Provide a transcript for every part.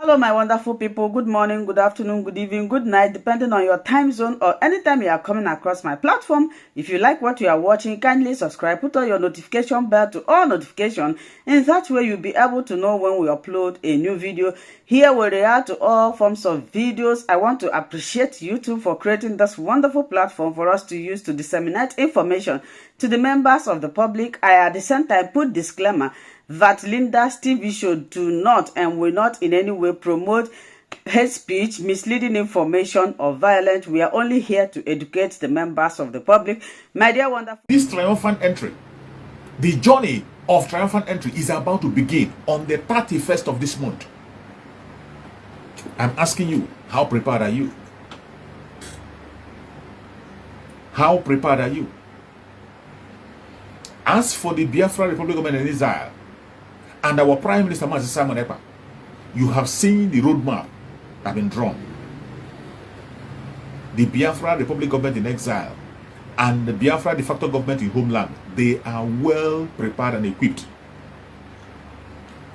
Hello, my wonderful people. Good morning, good afternoon, good evening, good night, depending on your time zone or anytime you are coming across my platform. If you like what you are watching, kindly subscribe, put on your notification bell to all notifications. In that way, you'll be able to know when we upload a new video. Here we react to all forms of videos. I want to appreciate YouTube for creating this wonderful platform for us to use to disseminate information to the members of the public. I at the same time put disclaimer that Linda's TV show do not and will not in any way promote hate speech, misleading information, or violence. We are only here to educate the members of the public. My dear wonderful. This triumphant entry, the journey of triumphant entry is about to begin on the 31st of this month. I'm asking you, how prepared are you? How prepared are you? As for the Biafra Republic of Israel, and our Prime Minister Simon Ekpa, you have seen the roadmap that has been drawn. The Biafra Republic government in exile and the Biafra de facto government in homeland, they are well prepared and equipped.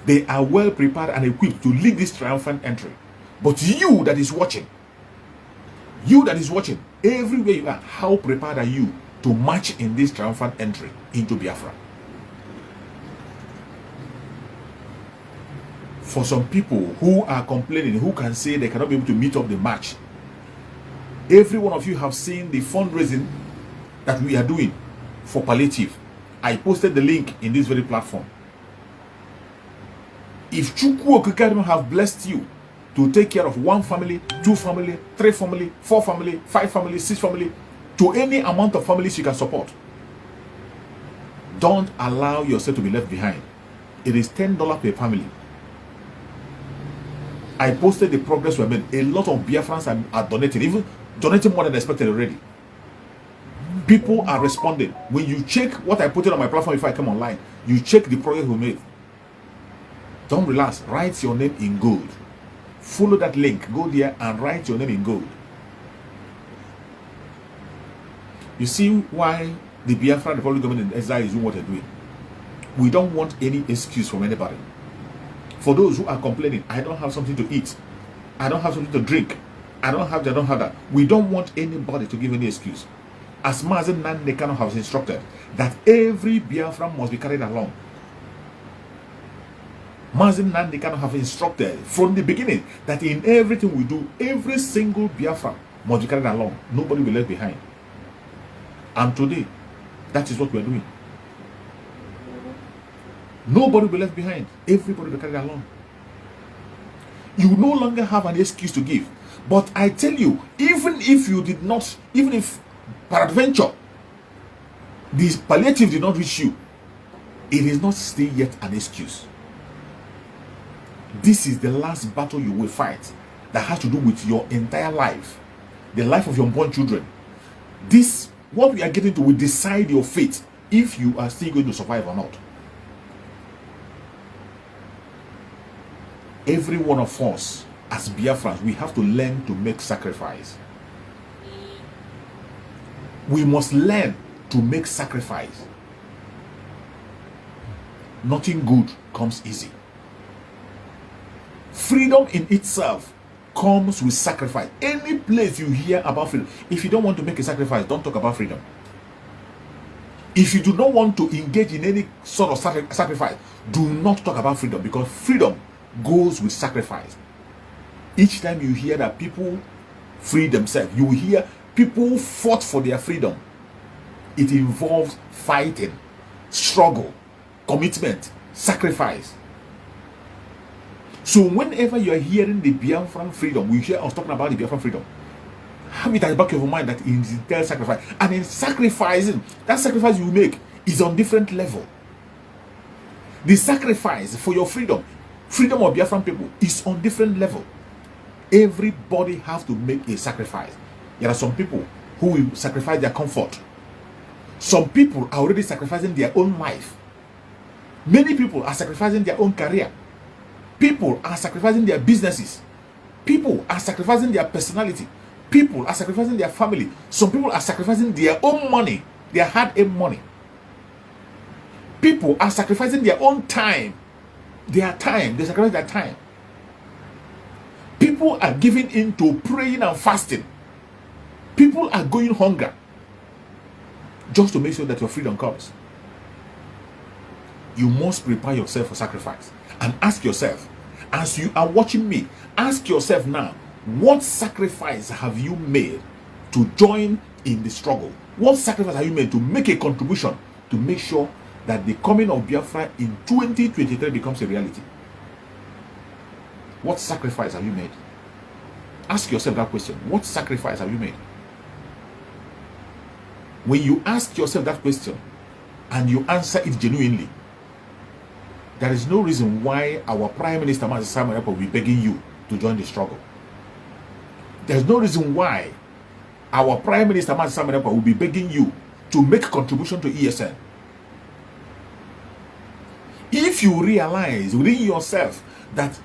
They are well prepared and equipped to lead this triumphant entry. But you that is watching, everywhere you are, how prepared are you to march in this triumphant entry into Biafra? For some people who are complaining, who can say they cannot be able to meet up the march, every one of you have seen the fundraising that we are doing for palliative. I posted the link in this very platform. If Chukwu Okikarimu have blessed you to take care of 1 family, 2 family, 3 family, 4 family, 5 family, 6 family, to any amount of families you can support, don't allow yourself to be left behind. It is $10 per family. I posted the progress we have made. A lot of Biafrans are donating, even donating more than expected already. People are responding. When you check what I put it on my platform before I come online, you check the progress we made. Don't relax. Write your name in gold. Follow that link. Go there and write your name in gold. You see why the Biafra Republic government in exile is doing what they're doing. We don't want any excuse from anybody. For those who are complaining, I don't have something to eat, I don't have something to drink, I don't have that. We don't want anybody to give any excuse. As Mazen Nandekano has instructed, that every Biafran must be carried along. Mazen Nandekano have instructed from the beginning that in everything we do, every single Biafran must be carried along. Nobody will be left behind. And today, that is what we are doing. Nobody will be left behind. Everybody will carry along. You no longer have an excuse to give. But I tell you, even if you did not, even if peradventure this palliative did not reach you, it is not still yet an excuse. This is the last battle you will fight that has to do with your entire life, the life of your unborn children. This, what we are getting to, will decide your fate if you are still going to survive or not. Every one of us as Biafrans, we have to learn to make sacrifice. We must learn to make sacrifice. Nothing good comes easy. Freedom in itself comes with sacrifice. Any place you hear about freedom, if you don't want to make a sacrifice, don't talk about freedom. If you do not want to engage in any sort of sacrifice, do not talk about freedom, because freedom goes with sacrifice. Each time you hear that people free themselves, you will hear people fought for their freedom. It involves fighting, struggle, commitment, sacrifice. So whenever you are hearing the Biafran freedom, we hear us talking about the Biafran freedom, have it at the back of your mind that it entails sacrifice. And in sacrificing, that sacrifice you make is on different level. The sacrifice for your freedom of Biafran people is on different level. Everybody has to make a sacrifice. There are some people who will sacrifice their comfort. Some people are already sacrificing their own life. Many people are sacrificing their own career. People are sacrificing their businesses. People are sacrificing their personality. People are sacrificing their family. Some people are sacrificing their own money, their hard-earned money. People are sacrificing their own time. They sacrifice their time. People are giving in to praying and fasting. People are going hunger just to make sure that your freedom comes. You must prepare yourself for sacrifice. And ask yourself, as you are watching me, ask yourself now, what sacrifice have you made to join in the struggle? What sacrifice have you made to make a contribution to make sure that the coming of Biafra in 2023 becomes a reality? What sacrifice have you made? Ask yourself that question. What sacrifice have you made? When you ask yourself that question and you answer it genuinely, there is no reason why our Prime Minister Simon Ekpa will be begging you to join the struggle. There's no reason why our Prime Minister Simon Ekpa will be begging you to make a contribution to ESN. If you realize within yourself that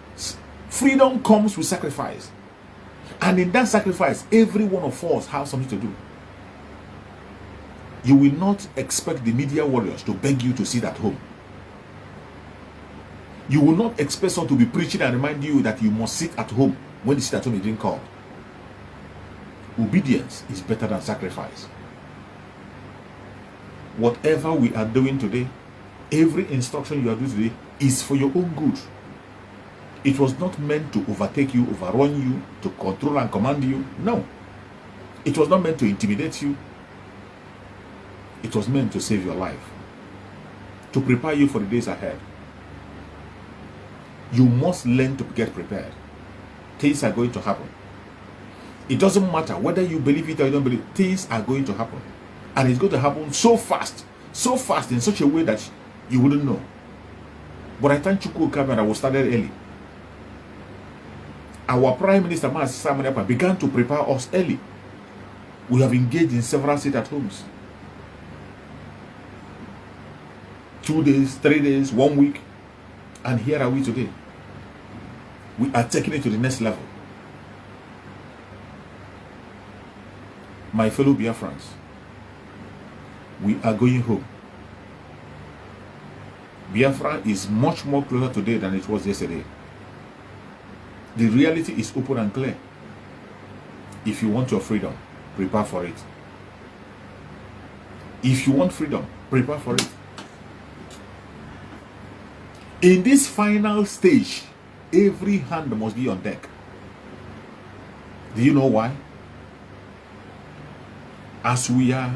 freedom comes with sacrifice, and in that sacrifice, every one of us has something to do, you will not expect the media warriors to beg you to sit at home. You will not expect someone to be preaching and remind you that you must sit at home when the sit at home is being called. Obedience is better than sacrifice. Whatever we are doing today, every instruction you are doing today is for your own good. It was not meant to overtake you, overrun you, to control and command you. No. It was not meant to intimidate you. It was meant to save your life, to prepare you for the days ahead. You must learn to get prepared. Things are going to happen. It doesn't matter whether you believe it or you don't believe it. Things are going to happen. And it's going to happen so fast in such a way that you wouldn't know. But I thank SH0CK that we started early. Our Prime Minister Simon Ekpa began to prepare us early. We have engaged in several sit-at-homes. 2 days, 3 days, 1 week. And here are we today. We are taking it to the next level. My fellow Biafrans, we are going home. Biafra is much more closer today than it was yesterday. The reality is open and clear. If you want your freedom, prepare for it. If you want freedom, prepare for it. In this final stage, every hand must be on deck. Do you know why? As we are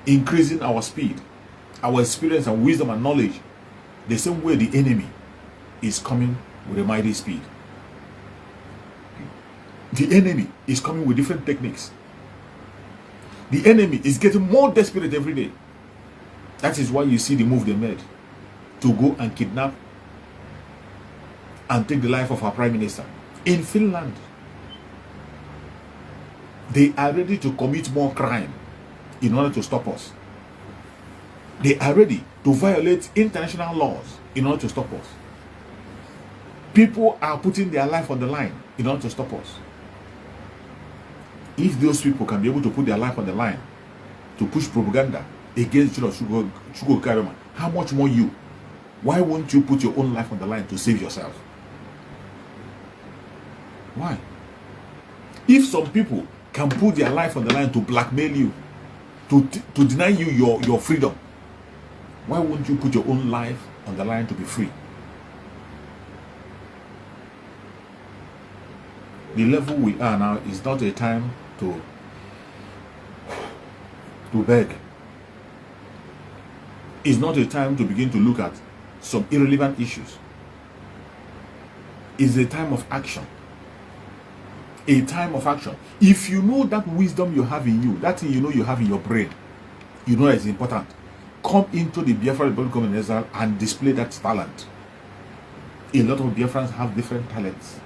increasing our speed, our experience and wisdom and knowledge, the same way the enemy is coming with a mighty speed. The enemy is coming with different techniques. The enemy is getting more desperate every day. That is why you see the move they made to go and kidnap and take the life of our Prime Minister in Finland. They are ready to commit more crime in order to stop us. They are ready to violate international laws in order to stop us. People are putting their life on the line in order to stop us. If those people can be able to put their life on the line to push propaganda against SH0CK, how much more you? Why won't you put your own life on the line to save yourself? Why? If some people can put their life on the line to blackmail you, to deny you your freedom, why won't you put your own life on the line to be free? The level we are now is not a time to beg. It's not a time to begin to look at some irrelevant issues. It's a time of action. A time of action. If you know that wisdom you have in you, that thing you know you have in your brain, you know it's important. Come into the Biafra Republic of Israel and display that talent. A lot of Biafrans have different talents.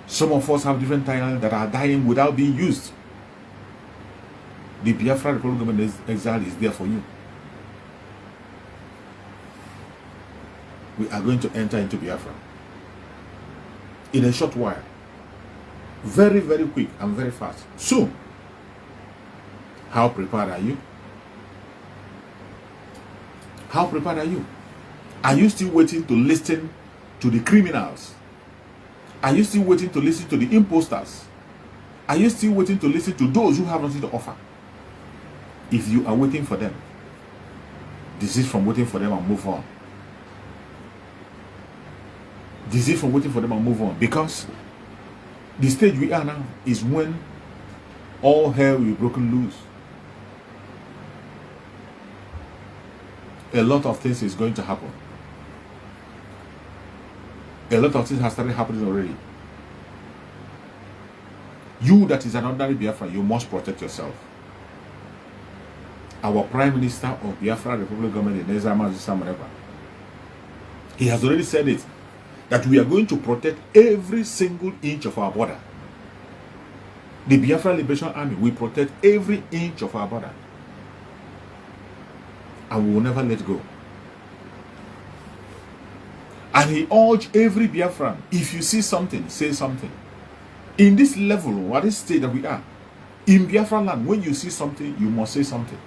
Some of us have different talents that are dying without being used. The Biafra Republic of Exile is there for you. We are going to enter into Biafra in a short while. Very, very quick and very fast. Soon. How prepared are you? How prepared are you? Are you still waiting to listen to the criminals Are you still waiting to listen to the imposters? Are you still waiting to listen to those who have nothing to offer? If you are waiting for them, desist from waiting for them and move on. Desist from waiting for them and move on. Because the stage we are now is when all hell will be broken loose. A lot of things is going to happen. A lot of things have started happening already. You that is an ordinary Biafra, you must protect yourself. Our Prime Minister of Biafra Republic Government, he has already said it, that we are going to protect every single inch of our border. The Biafra Liberation Army will protect every inch of our border. And we will never let go. And he urged every Biafran, if you see something, say something. In this level, what is state that we are, in Biafra land, when you see something, you must say something.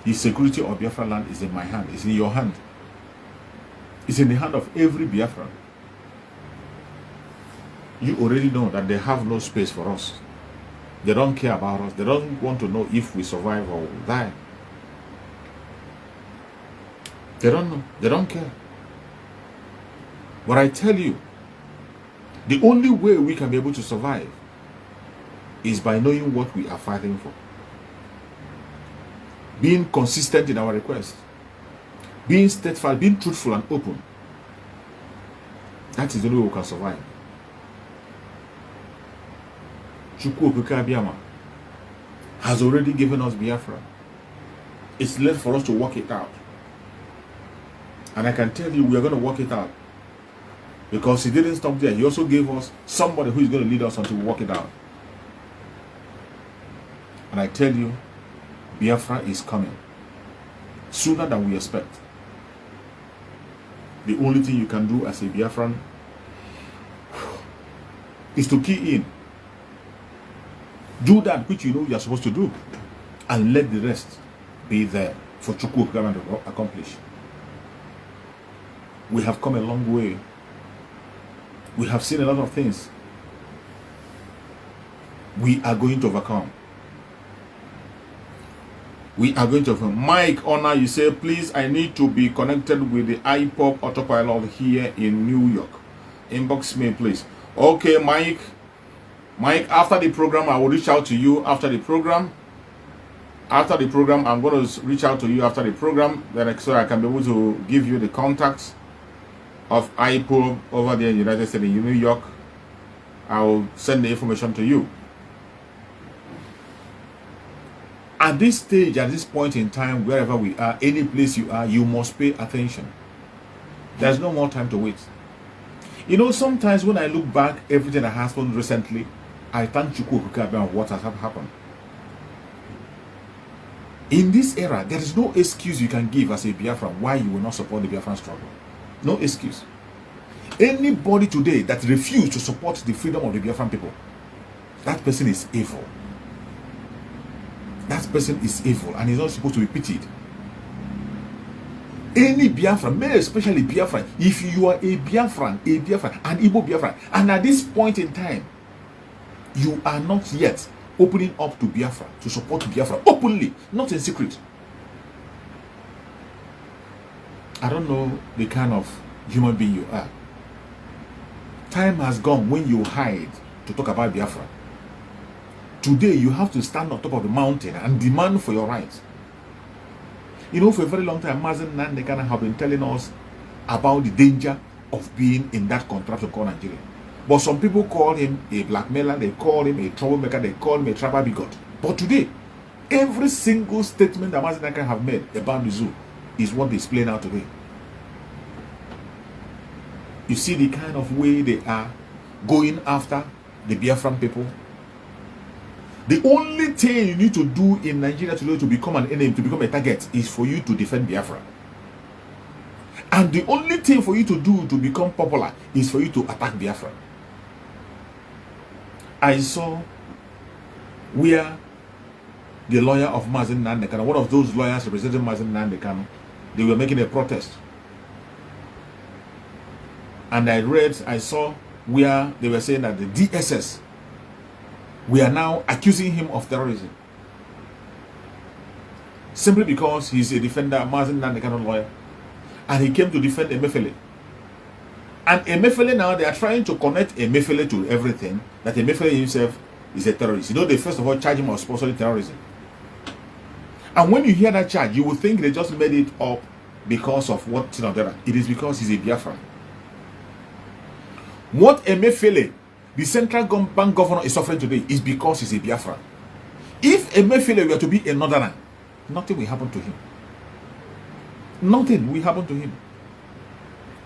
The security of Biafra land is in my hand, it's in your hand. It's in the hand of every Biafran. You already know that they have no space for us. They don't care about us. They don't want to know if we survive or die. They don't know. They don't care. But I tell you, the only way we can be able to survive is by knowing what we are fighting for. Being consistent in our request. Being steadfast, being truthful and open. That is the only way we can survive. SH0CK has already given us Biafra. It's left for us to work it out. And I can tell you, we are going to work it out. Because he didn't stop there. He also gave us somebody who is going to lead us until we work it out. And I tell you, Biafra is coming. Sooner than we expect. The only thing you can do as a Biafran is to key in. Do that which you know you are supposed to do. And let the rest be there for SH0CK to accomplish. We have come a long way. We have seen a lot of things. We are going to overcome. We are going to overcome. Mike Honor, you say, please, I need to be connected with the iPop autopilot here in New York. Inbox me, please. Okay, Mike. Mike, after the program, I will reach out to you after the program. After the program, I'm going to reach out to you after the program, so I can be able to give you the contacts of iPop over there in the United States, in New York. I will send the information to you. At this stage, at this point in time, wherever we are, any place you are, you must pay attention. There's no more time to wait. You know, sometimes when I look back, everything that has happened recently, I thank SH0CK and what has happened. In this era, there is no excuse you can give as a Biafran why you will not support the Biafran struggle. No excuse. Anybody today that refuses to support the freedom of the Biafran people, that person is evil. That person is evil and is not supposed to be pitied. Any Biafran, especially Biafran, if you are a Biafran, an Igbo Biafran, and at this point in time, you are not yet opening up to Biafra, to support Biafra openly, not in secret. I don't know the kind of human being you are. Time has gone when you hide to talk about Biafra. Today, you have to stand on top of the mountain and demand for your rights. You know, for a very long time, Mazen Nandekana have been telling us about the danger of being in that contraption called Nigeria. But some people call him a blackmailer, they call him a troublemaker, they call him a tribal bigot. But today, every single statement that Mazen Nandekana have made about the zoo is what they explain out today. You see the kind of way they are going after the Biafran people. The only thing you need to do in Nigeria today to become an enemy, to become a target, is for you to defend Biafra. And the only thing for you to do to become popular is for you to attack Biafra. I saw where the lawyer of Mazen Nandekano, one of those lawyers representing Mazen Nandekano, they were making a protest. And I saw where they were saying that the DSS, we are now accusing him of terrorism. Simply because he's a defender, Mazen Nan, the kind of lawyer, and he came to defend Emefiele. And Emefiele now, they are trying to connect Emefiele to everything, that Emefiele himself is a terrorist. You know, they first of all charge him of sponsoring terrorism. And when you hear that charge, you will think they just made it up because of what Ttle. It is because he's a Biafran. What Emefiele, the central bank governor, is suffering today is because he's a Biafran. If Emefiele were to be a northerner, nothing will happen to him. Nothing will happen to him.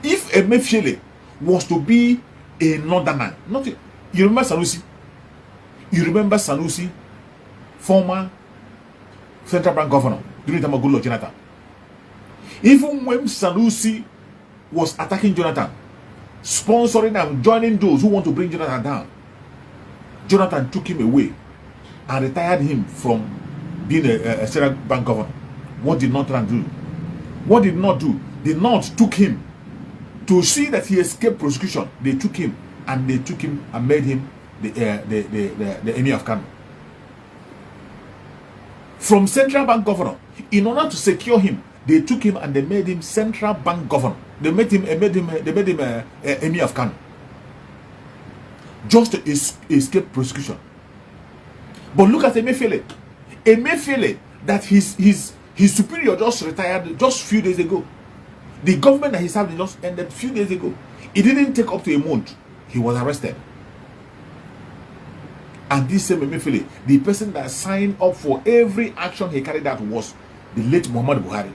If Emefiele was to be a northerner, nothing. You remember Sanusi? You remember Sanusi, former central bank governor during the time of Goodluck Jonathan? Even when Sanusi was attacking Jonathan, sponsoring and joining those who want to bring Jonathan down, Jonathan took him away and retired him from being a central bank governor. What did Northern do? What did not do? The North took him to see that he escaped prosecution. They took him and made him the Emir of Kano. From central bank governor, in order to secure him, they took him and they made him central bank governor. They made him Emir of Kano, just to escape prosecution. But look at Emefiele. Emefiele, that his superior just retired just a few days ago. The government that he's having just ended a few days ago. It didn't take up to a month. He was arrested. And this same Emefiele, the person that signed up for every action he carried out, was the late Muhammad Buhari.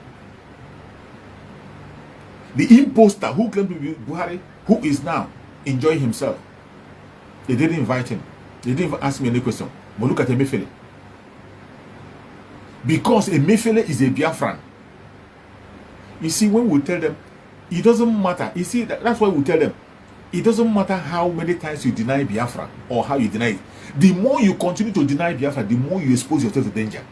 The imposter who claimed to be Buhari, who is now enjoying himself. They didn't invite him. They didn't even ask me any question. But look at Emefiele. Because Emefiele is a Biafran. You see, when we tell them, it doesn't matter. You see, that's why we tell them, it doesn't matter how many times you deny Biafra or how you deny it. The more you continue to deny Biafra, the more you expose yourself to danger.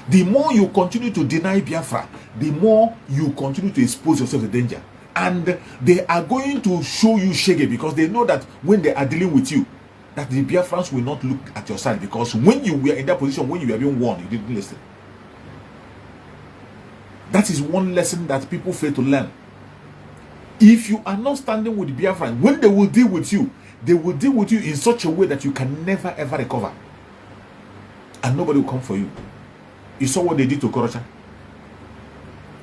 The more you continue to deny Biafra, the more you continue to expose yourself to danger. And they are going to show you shege, because they know that when they are dealing with you, that the Biafrans will not look at your side, because when you were in that position, when you were being warned, you didn't listen. That is one lesson that people fail to learn. If you are not standing with the Biafrans, when they will deal with you, they will deal with you in such a way that you can never ever recover. And nobody will come for you. You saw what they did to Okorocha.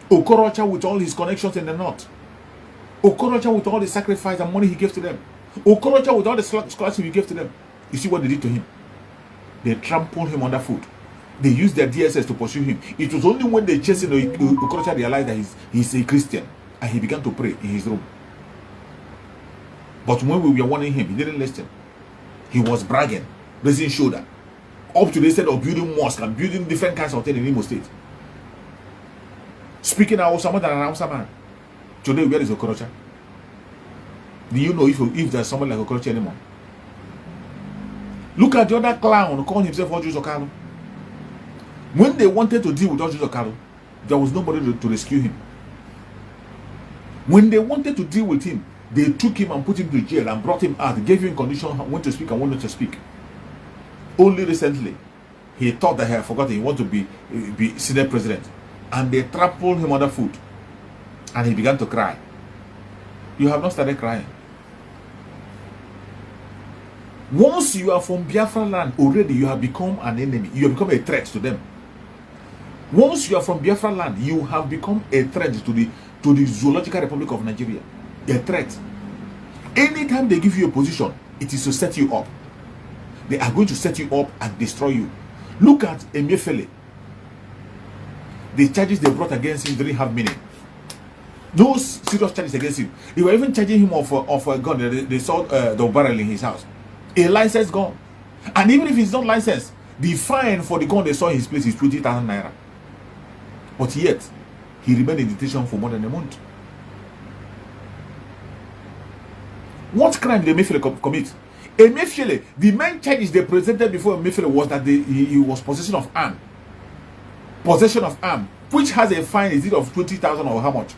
Okorocha, with all his connections in the north. Okorocha, with all the sacrifice and money he gave to them. Okorocha, with all the scholarship he gave to them. You see what they did to him? They trampled him underfoot. They used their DSS to pursue him. It was only when they chased him, Okorocha realized that he's a Christian, and he began to pray in his room. But when we were warning him, he didn't listen. He was bragging, raising shoulder, up to the state of building mosque and building different kinds of things in Imo State. Speaking out someone than an Hausa man. Today, where is Okorocha? Do you know if there's someone like Okorocha anymore? Look at the other clown calling himself SH0CK. When they wanted to deal with SH0CK, there was nobody to rescue him. When they wanted to deal with him, they took him and put him to jail and brought him out, gave him condition when to speak and when not to speak. Only recently, he thought that he had forgotten he wanted to be Senate president, and they trampled him underfoot, and he began to cry. You have not started crying. Once you are from Biafra land, already you have become an enemy. You have become a threat to them. Once you are from Biafra land, you have become a threat to the Zoological Republic of Nigeria. A threat. Anytime they give you a position, it is to set you up. They are going to set you up and destroy you. Look at Emefiele. The charges they brought against him didn't have meaning. Those serious charges against him. They were even charging him of a gun. They saw the barrel in his house. A licensed gun. And even if it's not licensed, the fine for the gun they saw in his place is 20,000 naira. But yet, he remained in detention for more than a month. What crime did Emefiele commit? Emefiele, the main charges they presented before Emefiele was that he was possession of arm. Possession of arm, which has a fine, is it of 20,000 or how much?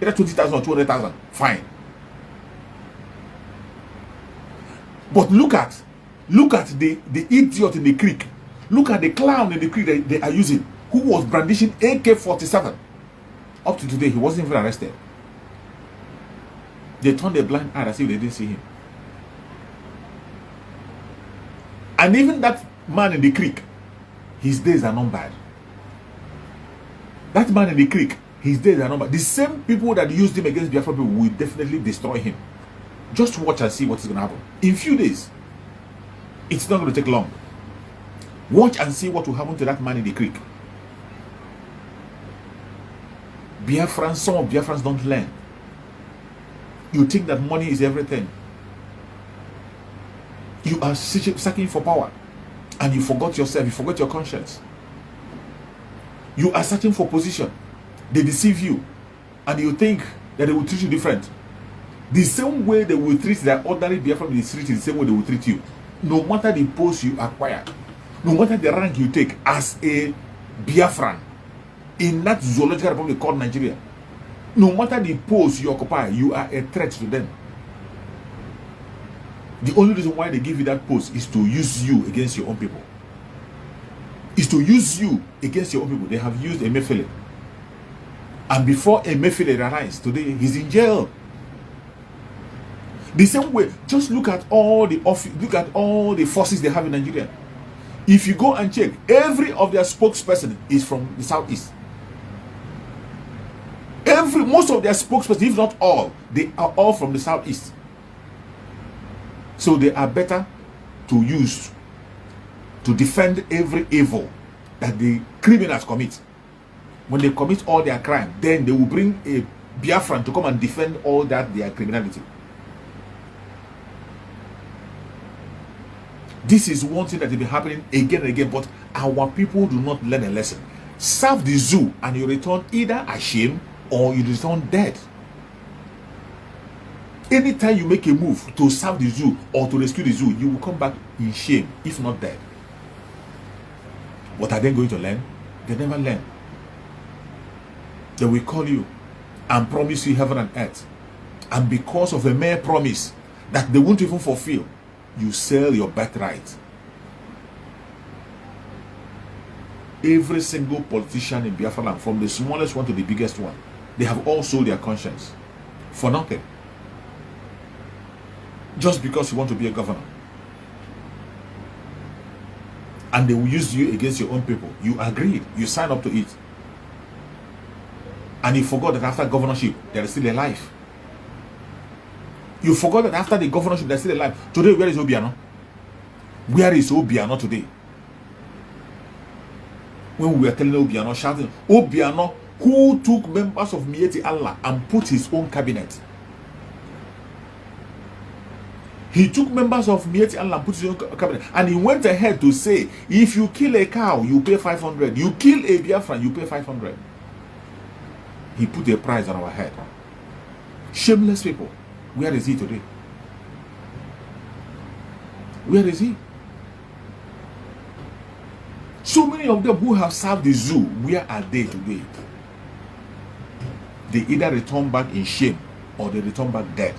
Either 20,000 or 200,000. Fine. But look at the idiot in the creek. Look at the clown in the creek that they are using, who was brandishing AK-47. Up to today, he wasn't even arrested. They turned a blind eye as if they didn't see him. And even that man in the creek, his days are numbered. That man in the creek, his days are numbered. The same people that used him against Biafra people will definitely destroy him. Just watch and see what is going to happen. In few days, it's not going to take long. Watch and see what will happen to that man in the creek. Biafrans, some of Biafrans don't learn. You think that money is everything. You are seeking for power, and you forgot yourself, you forgot your conscience. You are searching for position. They deceive you, and you think that they will treat you different. The same way they will treat that ordinary Biafran in the street is the same way they will treat you. No matter the post you acquire, no matter the rank you take as a Biafran in that zoological republic called Nigeria, no matter the post you occupy, you are a threat to them. The only reason why they give you that post is to use you against your own people. Is to use you against your own people. They have used Emefiele. And before Emefiele realized, today he's in jail. The same way, just look at all the forces they have in Nigeria. If you go and check, every of their spokesperson is from the southeast. Most of their spokespersons, if not all, they are all from the southeast. So they are better to use to defend every evil that the criminals commit. When they commit all their crime, then they will bring a Biafran to come and defend all that their criminality. This is one thing that will be happening again and again, but our people do not learn a lesson. Serve the zoo and you return either ashamed or you return dead. Anytime you make a move to serve the zoo or to rescue the zoo, you will come back in shame, if not dead. What are they going to learn? They never learn. They will call you and promise you heaven and earth. And because of a mere promise that they won't even fulfill, you sell your birthright. Every single politician in Biafra land, from the smallest one to the biggest one, they have all sold their conscience for nothing. Just because you want to be a governor. And they will use you against your own people. You agreed. You signed up to it. And you forgot that after governorship, there is still a life. You forgot that after the governorship, there is still a life. Today, where is Obiano? Where is Obiano today? When we were telling Obiano, shouting, Obiano, who took members of Mieti Allah and put his own cabinet. He took members of Mieti Allah and put his own cabinet. And he went ahead to say, if you kill a cow, you pay 500. You kill a Biafran, you pay 500. He put a price on our head. Shameless people. Where is he today? Where is he? So many of them who have served the zoo, where are they today? They either return back in shame or they return back dead.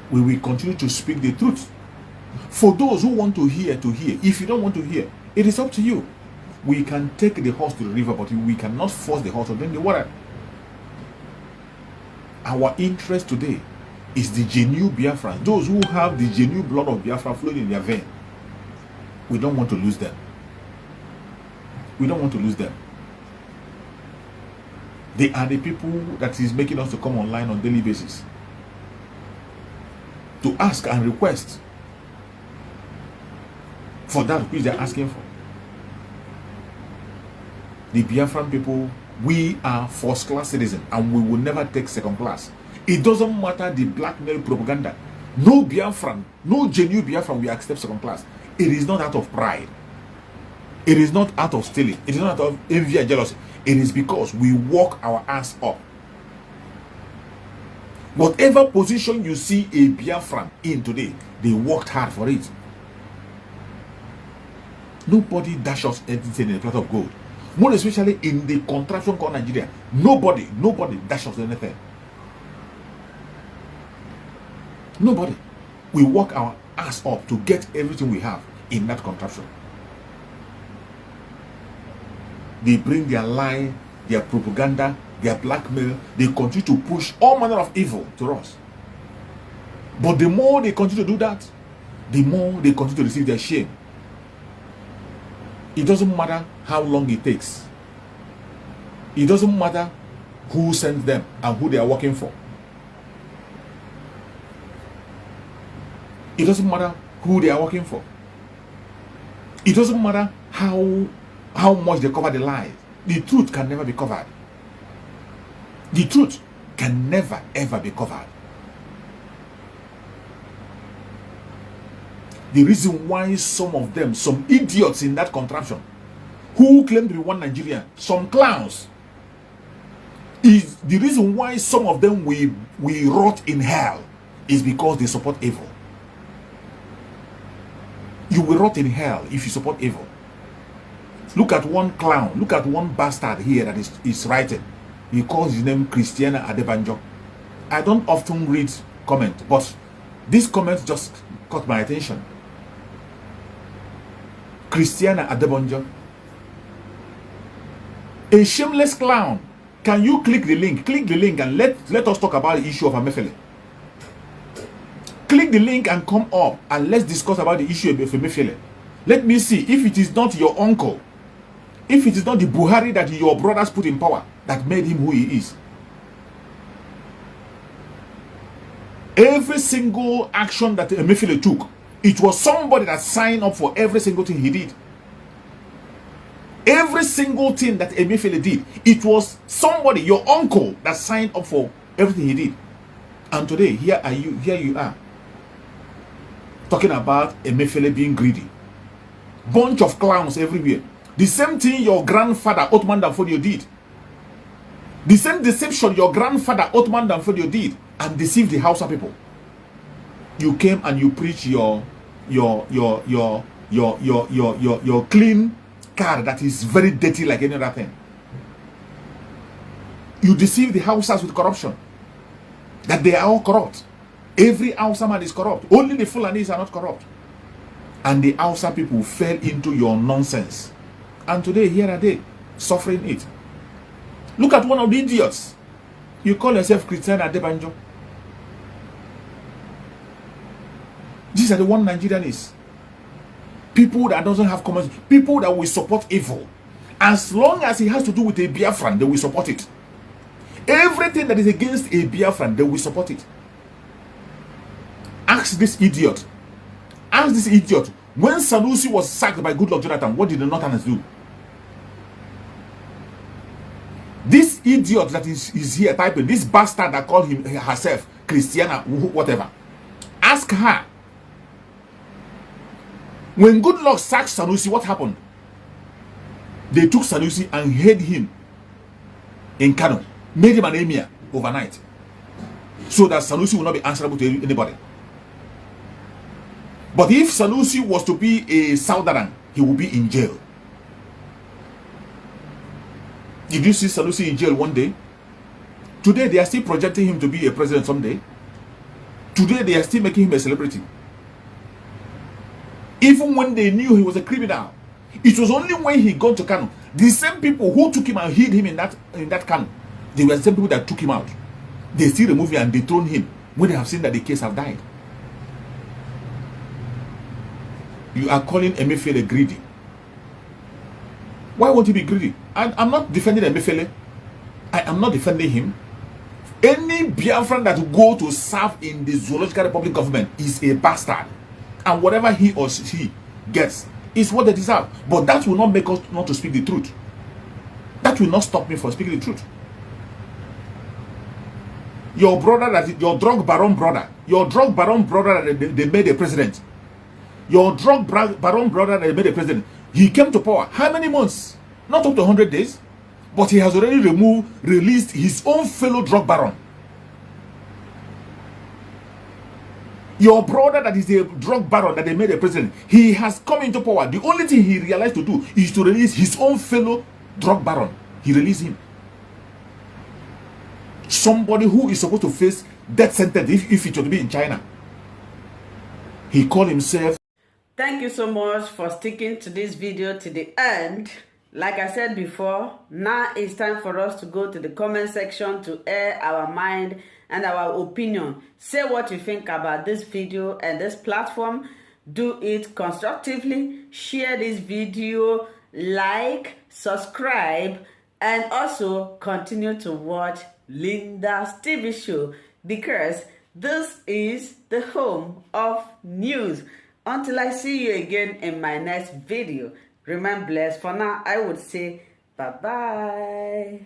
We will continue to speak the truth. For those who want to hear, to hear. If you don't want to hear, it is up to you. We can take the horse to the river, but we cannot force the horse to drink the water. Our interest today is the genuine Biafrans, those who have the genuine blood of Biafra flowing in their vein. We don't want to lose them. We don't want to lose them. They are the people that is making us to come online on a daily basis to ask and request for that which they are asking for. The Biafran people, we are first-class citizens and we will never take second class. It doesn't matter the blackmail propaganda. No Biafran, no genuine Biafran will accept second class. It is not out of pride. It is not out of stealing. It is not out of envy and jealousy. It is because we work our ass up. Whatever position you see a Biafran in today, they worked hard for it. Nobody dashes us anything in a pot of gold. More especially in the contraption called Nigeria. Nobody dash us anything. Nobody. We work our ass up to get everything we have in that contraption. They bring their lie, their propaganda, their blackmail. They continue to push all manner of evil to us. But the more they continue to do that, the more they continue to receive their shame. It doesn't matter how long it takes. It doesn't matter who sent them and who they are working for. It doesn't matter who they are working for. It doesn't matter how much they cover the lies. The truth can never be covered. The truth can never ever be covered. The reason why some of them, some idiots in that contraption, who claim to be one Nigerian, some clowns, is the reason why some of them we rot in hell is because they support evil. You will rot in hell if you support evil. Look at one clown, look at one bastard here that is writing. He calls his name Christiana Adebanjo. I don't often read comments, but this comment just caught my attention. Christiana Adebanjo, a shameless clown. Can you click the link? Click the link and let us talk about the issue of Emefiele. Click the link and come up and let's discuss about the issue of Emefiele. Let me see if it is not your uncle, if it is not the Buhari that your brothers put in power that made him who he is. Every single action that Emefiele took, it was somebody that signed up for every single thing he did. Every single thing that Emefiele did, it was somebody, your uncle, that signed up for everything he did. And today, here you are, talking about Emefiele being greedy. Bunch of clowns everywhere. The same thing your grandfather, Othman Danfodio, did. The same deception your grandfather, Othman Danfodio, did and deceived the Hausa people. You came and you preach your clean car that is very dirty like any other thing. You deceive the Hausas with corruption. That they are all corrupt. Every Hausa man is corrupt. Only the Fulanis are not corrupt. And the Hausa people fell into your nonsense. And today, here are they, suffering it. Look at one of the idiots. You call yourself Christian Adebanjo. These are the one Nigerians. People that doesn't have common, people that will support evil. As long as it has to do with a Biafran, they will support it. Everything that is against a Biafran, they will support it. Ask this idiot. Ask this idiot. When Sanusi was sacked by Goodluck Jonathan, what did the Northerners do? This idiot that is here typing, this bastard that called herself Christiana, whatever. Ask her. When Goodluck sacked Sanusi, what happened? They took Sanusi and hid him in Kano, made him an emir overnight, so that Sanusi will not be answerable to anybody. But if Sanusi was to be a Southern, he will be in jail. Did you see Sanusi in jail one day? Today they are still projecting him to be a president someday. Today they are still making him a celebrity. Even when they knew he was a criminal, it was only when he got to Kano. The same people who took him and hid him in that Kano, they were the same people that took him out. They still removed him and dethroned him when they have seen that the case have died. You are calling Emefiele greedy. Why won't he be greedy? I'm not defending Emefiele. I am not defending him. Any Biafran that will go to serve in the Zoological Republic government is a bastard. And whatever he or she gets is what they deserve. But that will not make us not to speak the truth. That will not stop me from speaking the truth. Your brother, your drug baron brother that they made a president. Your drug baron brother that made a president. He came to power. How many months? Not up to 100 days. But he has already released his own fellow drug baron. Your brother that is a drug baron that they made a president, he has come into power. The only thing he realized to do is to release his own fellow drug baron, he released him. Somebody who is supposed to face death sentence if it should be in China, he called himself. Thank you so much for sticking to this video to the end. Like I said before, now it's time for us to go to the comment section to air our mind and our opinion. Say what you think about this video and this platform. Do it constructively. Share this video, like, subscribe, and also continue to watch Linda's TV show, because this is the home of news. Until I see you again in my next video, remain blessed. For now, I would say bye-bye.